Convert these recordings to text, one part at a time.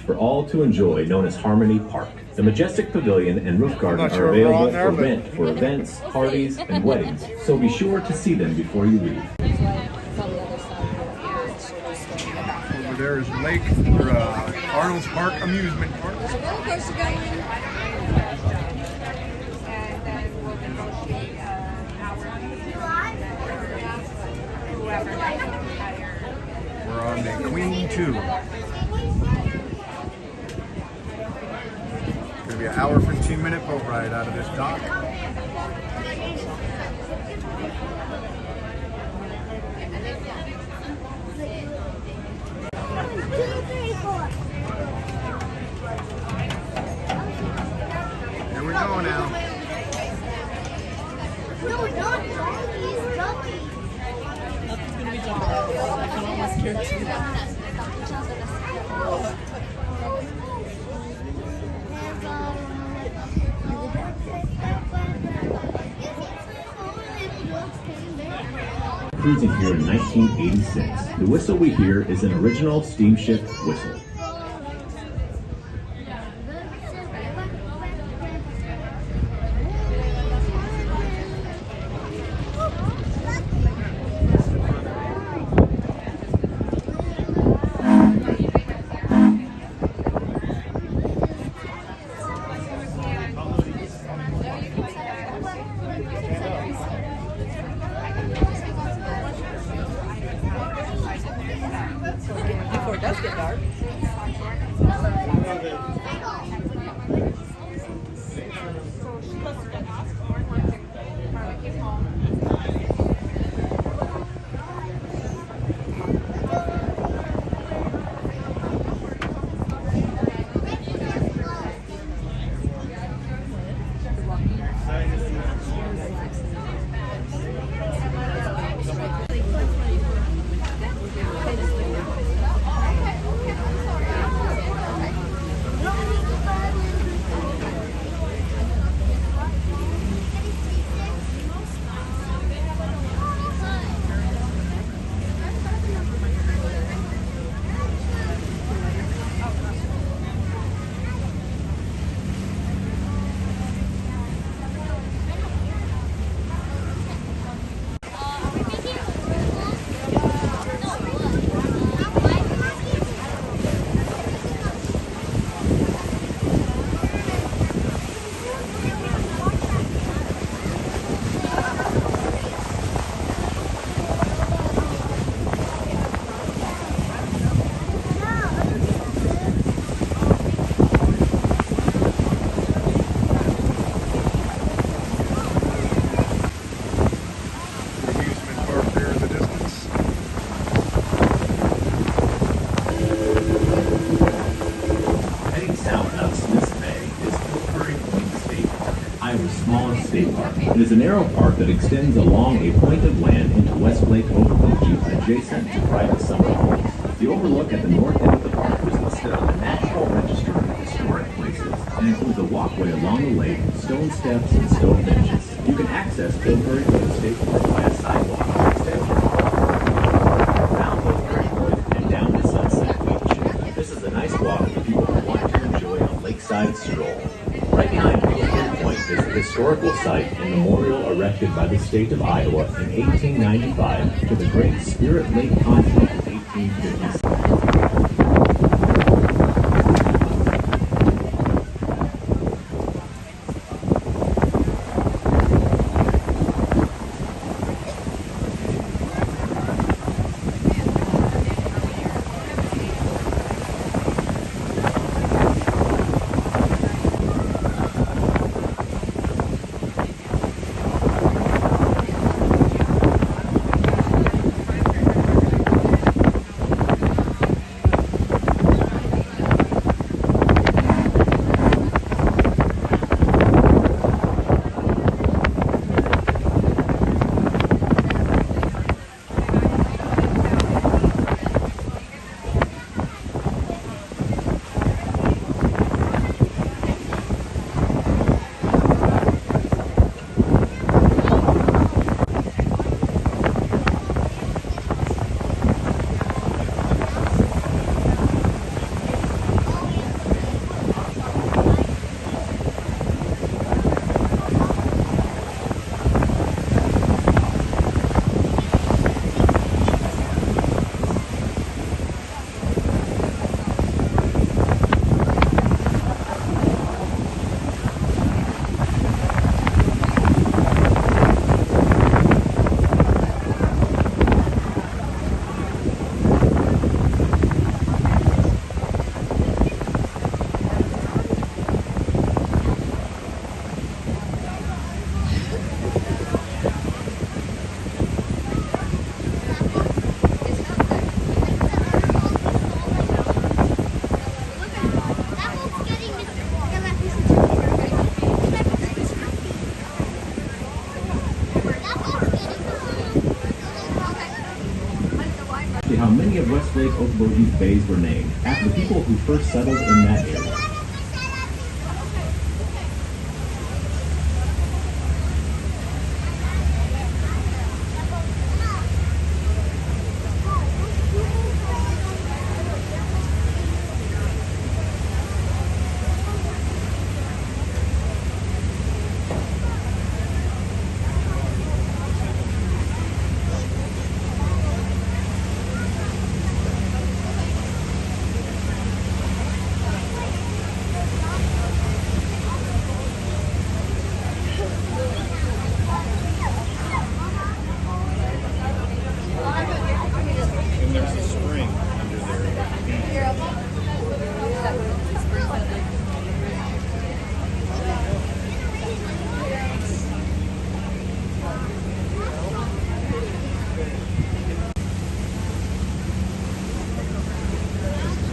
for all to enjoy, known as Harmony Park. The majestic pavilion and roof garden are available for rent for events, parties, and weddings, so be sure to see them before you leave. Over there is Lake or Arnolds Park Amusement Park. We're on the Queen 2. It's gonna be an hour 15-minute boat ride out of this dock. Here we go now. No, not doggies, doggies. Nothing's gonna be jumping out. I can almost hear it too. Cruising here in 1986, the whistle we hear is an original steamship whistle. Before it does get dark. Smallest state park. It is a narrow park that extends along a point of land into West Lake Okoboji, adjacent to private summer homes. The overlook at the north end of the park is listed on the National Register of Historic Places and includes a walkway along the lake, stone steps, and stone benches. You can access Pillsbury Road State Park by a sidewalk around Pillsbury Road and down to Sunset Beach. This is a nice walk for people who want to enjoy a lakeside stroll. Right behind Pillsbury Point is a historical site and memorial erected by the state of Iowa in 1895 to the Great Spirit Lake conflict of 1856. See how many of Westlake Okoboji's bays were named after the people who first settled in that area.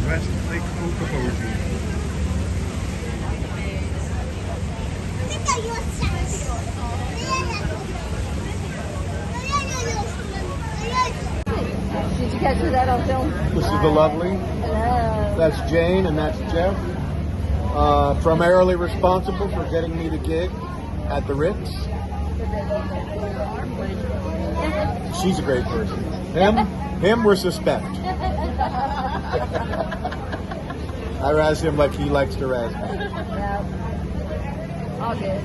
Westlake Okoboji. Did you catch that on film? This is the lovely. Hello. That's Jane, and that's Jeff. Primarily responsible for getting me the gig at the Ritz. She's a great person. Him, we're suspect. I razz him like he likes to razz me. Yep. All good.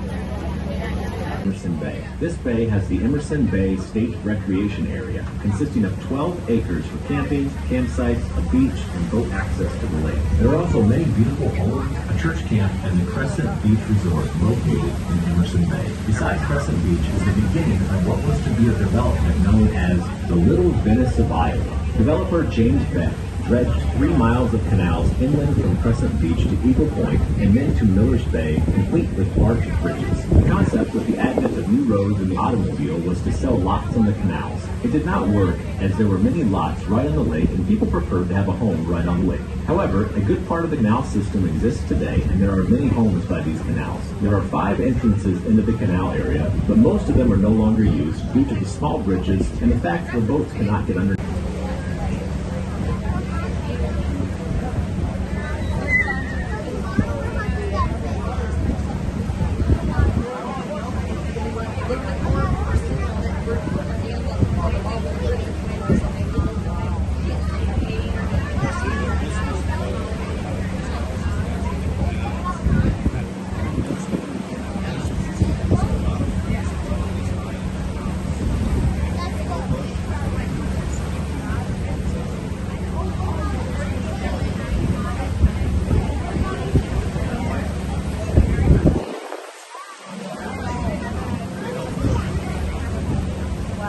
Emerson Bay. This bay has the Emerson Bay State Recreation Area, consisting of 12 acres for camping, campsites, a beach, and boat access to the lake. There are also many beautiful homes, a church camp, and the Crescent Beach Resort located in Emerson Bay. Beside Crescent Beach is the beginning of what was to be a development known as the Little Venice of Iowa. Developer James Beck dredged 3 miles of canals inland from Crescent Beach to Eagle Point and then to Miller's Bay, complete with large bridges. The concept with the advent of new roads and the automobile was to sell lots on the canals. It did not work, as there were many lots right on the lake and people preferred to have a home right on the lake. However, a good part of the canal system exists today, and there are many homes by these canals. There are 5 entrances into the canal area, but most of them are no longer used due to the small bridges and the fact that boats cannot get under. Wow.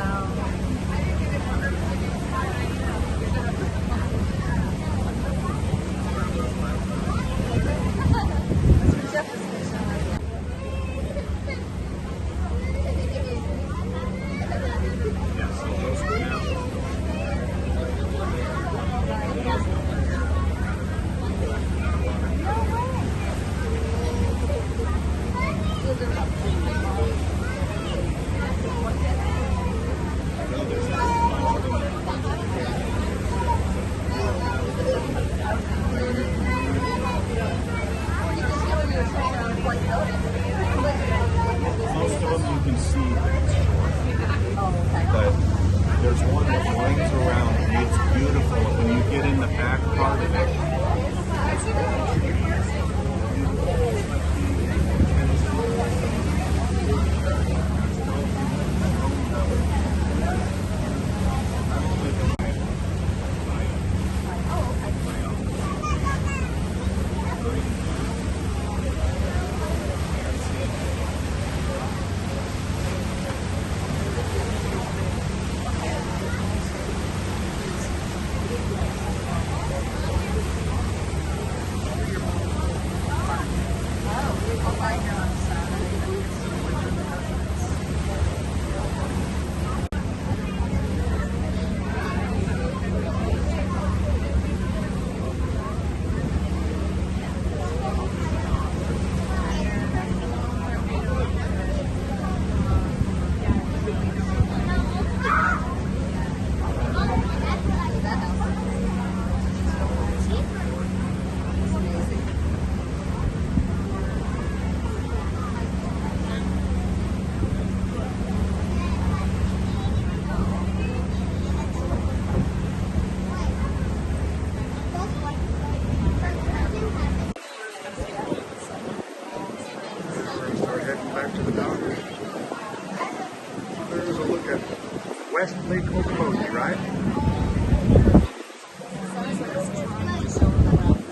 look at West Lake Okoboji, right?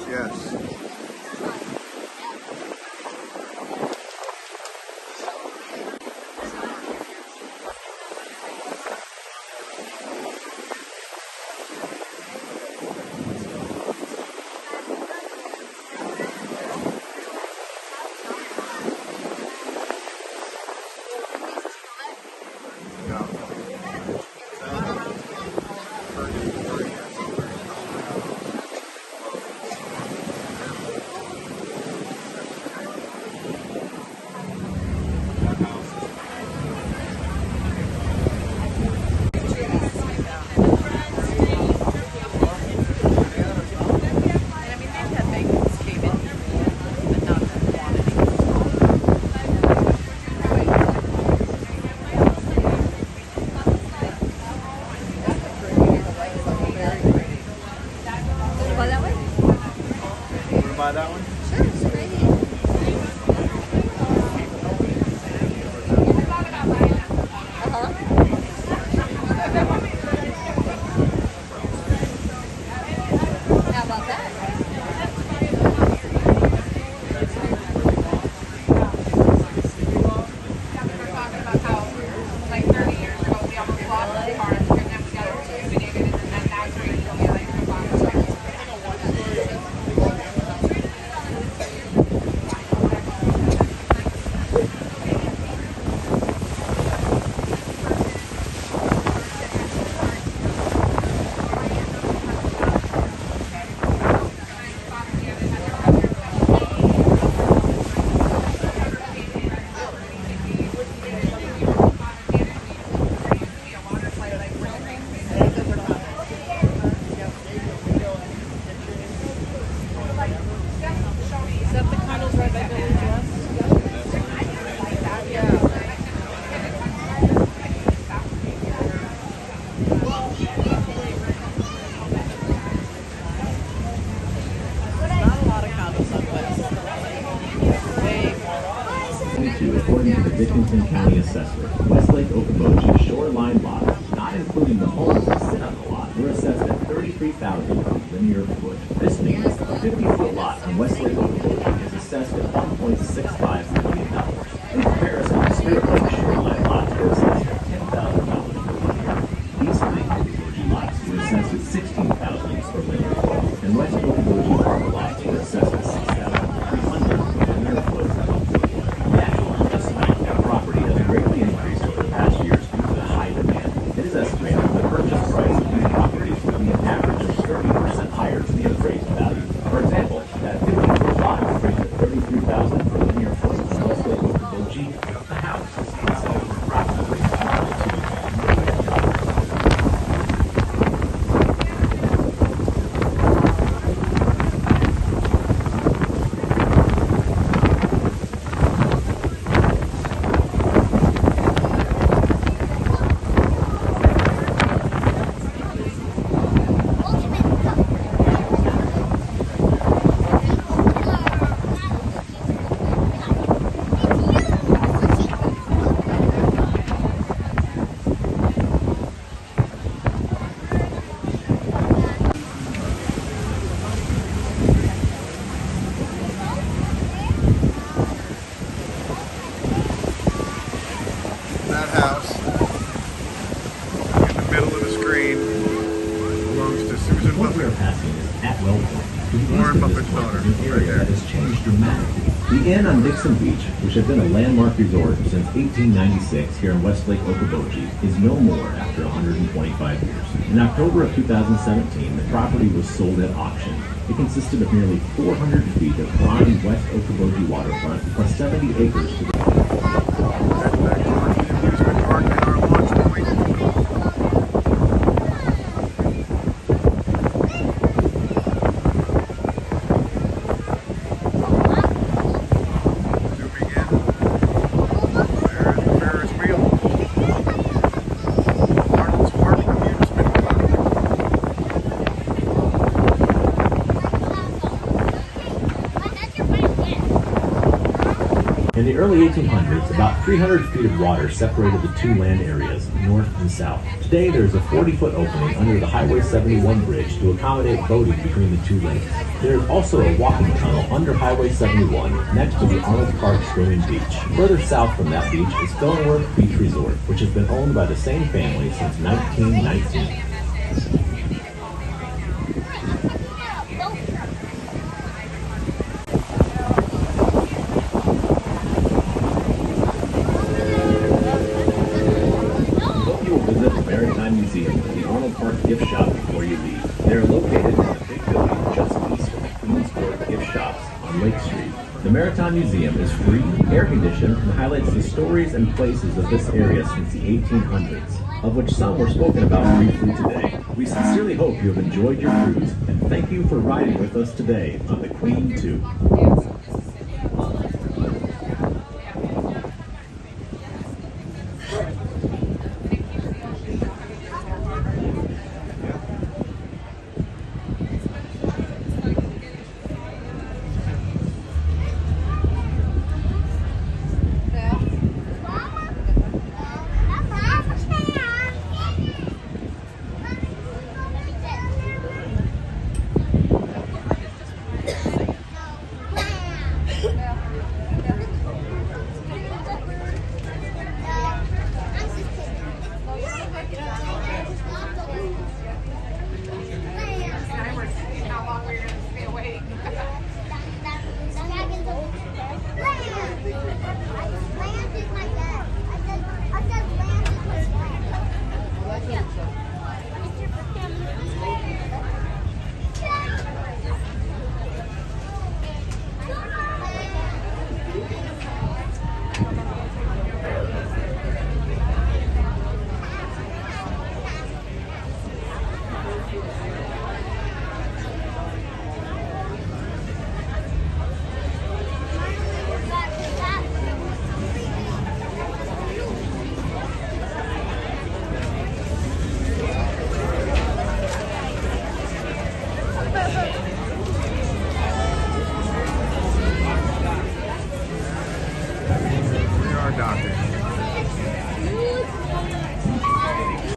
Yes. Buy that one? Sure, it's great. How about that? Is that the Cardinals right by Billy West? Not a lot of condos on West. Way more. According to the Dickinson County Assessor, Westlake Okoboji shoreline lots, not including the homes that sit on the lot, were assessed at $33,000 per linear foot. This means a 50-foot lot on Westlake Okoboji is assessed at $1.65 million. In comparison, Spirit Lake shoreline lots were assessed at $10,000 per linear. East Lake Okoboji lots were assessed at $16,000 per linear foot, and West Okoboji Park lots were assessed at $6,300 per linear foot. The actual investment in the property has greatly increased over the past years due to the high demand. It is estimated that the purchase price of these properties will be an average of 30% higher than the appraised value. For example, that 50-foot lot appraised at $33,000 per linear foot on Westlake Okoboji, the house is being sold for approximately That house in the middle of the screen belongs to Susan What we are Buffett. passing is Atwell Point, to the east Warren of this Buffett's point, daughter, an right area there. that has changed dramatically. The inn on Dixon Beach, which has been a landmark resort since 1896 here in Westlake Okoboji, is no more after 125 years. In October of 2017, the property was sold at auction. It consisted of nearly 400 feet of prime West Okoboji waterfront, plus 70 acres to the That's back to our amusement park and our launch point. Zooming in. There's the Ferris wheel. Arnolds Park Amusement Park. In the early 1800s, about 300 feet of water separated the two land areas, north and south. Today, there is a 40-foot opening under the Highway 71 bridge to accommodate boating between the two lakes. There is also a walking tunnel under Highway 71 next to the Arnolds Park swimming beach. Further south from that beach is Fillmore Beach Resort, which has been owned by the same family since 1919. Museum and the Arnold Park gift shop before you leave. They are located in the big building just east of the Queens Court gift shops on Lake Street. The Maritime Museum is free, air-conditioned, and highlights the stories and places of this area since the 1800s, of which some were spoken about briefly today. We sincerely hope you have enjoyed your cruise, and thank you for riding with us today on the Queen 2.